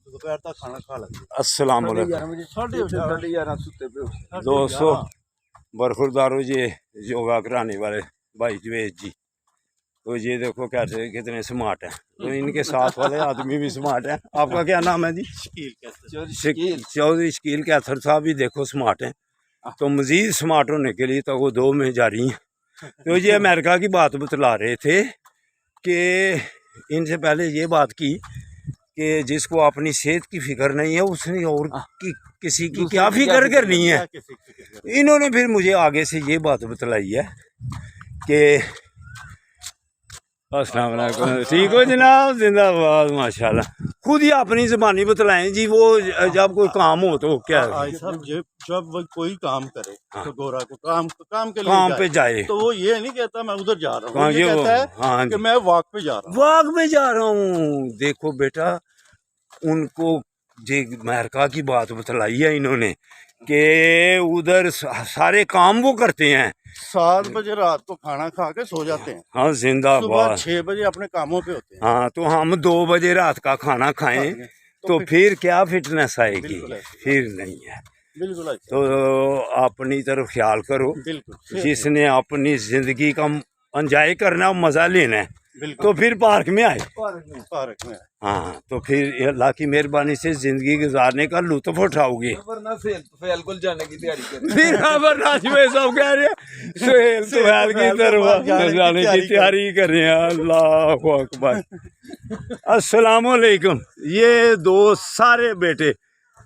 दोपहर तक खाना खा लेंगे। अस्सलाम दोस्तों, बरखुरदारो ये योगा कराने वाले भाई जवेद जी, तो ये देखो कैसे कितने स्मार्ट हैं। तो इनके साथ वाले आदमी भी स्मार्ट हैं। आपका क्या नाम है जी? चौधरी शकील कैथर साहब भी देखो स्मार्ट हैं। तो मज़ीद स्मार्ट होने के लिए तो वो 2 में जा रही हैं। तो ये अमेरिका की बात बतला रहे थे कि इनसे पहले ये बात की कि जिसको अपनी सेहत की फिक्र नहीं है उसने और किसी की क्या फिक्र करनी है। इन्होंने फिर मुझे आगे से ये बात बतलाई है कि अस्सलाम वालेकुम, ठीक हो जनाब, जिंदाबाद, माशाल्लाह। खुद ही अपनी ज़बानी बतलाएं जी। वो जब कोई काम हो तो क्या जब वो कोई काम करे तो गोरा को काम के लिए काम पे जाए तो वो ये नहीं कहता मैं उधर जा रहा हूँ, ये कहता है कि मैं वॉक पे जा रहा हूँ। वॉक पे जा रहा हूँ। देखो बेटा, उनको जे अमेरिका की बात बतलाई है इन्होंने कि उधर सारे काम वो करते हैं। 7 बजे रात को खाना खा के सो जाते हैं। हाँ, जिंदाबाद। 6 बजे अपने कामों पे होते हैं। हाँ, तो हम 2 बजे रात का खाना खाएं तो फिर क्या फिटनेस आएगी? फिर नहीं है। बिल्कुल। तो अपनी तरफ ख्याल करो। जिसने अपनी जिंदगी का एंजॉय करना, मजा लेना है, तो फिर पार्क में आए। हाँ, तो फिर अल्लाह की मेहरबानी से जिंदगी गुजारने का लुत्फ उठाओगे। जाने की तैयारी करें। फिर सब कह रहे हैं सुहेल की तरफ जाने की तैयारी कर रहे हैं। अल्लाह अकबर। अस्सलाम वालेकुम। ये 2 सारे बेटे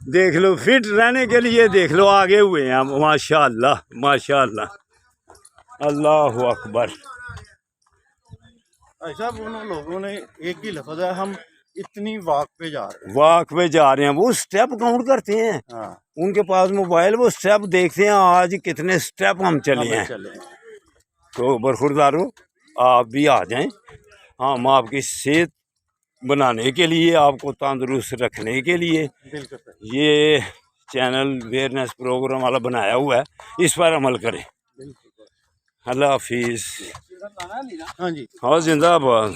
देख लो, फिट रहने के लिए देख लो आगे हुए हैं। माशाअल्लाह माशाअल्लाह, अल्लाह अकबर। ऐसा उन लोगों ने एक ही लफ्ज़ है, हम इतनी वॉक पे जा रहे हैं। वॉक पे जा रहे हैं, वो स्टेप काउंट करते हैं। हाँ। उनके पास मोबाइल, वो स्टेप देखते हैं आज कितने स्टेप हम चले हैं। तो बरखुरदारो आप भी आ जाएं। हम आपकी सेहत बनाने के लिए, आपको तंदुरुस्त रखने के लिए ये चैनल अवेयरनेस प्रोग्राम वाला बनाया हुआ है, इस पर अमल करें। अल्लाह हाफिज़। हाँ जी, हाँ, जिंदाबाद।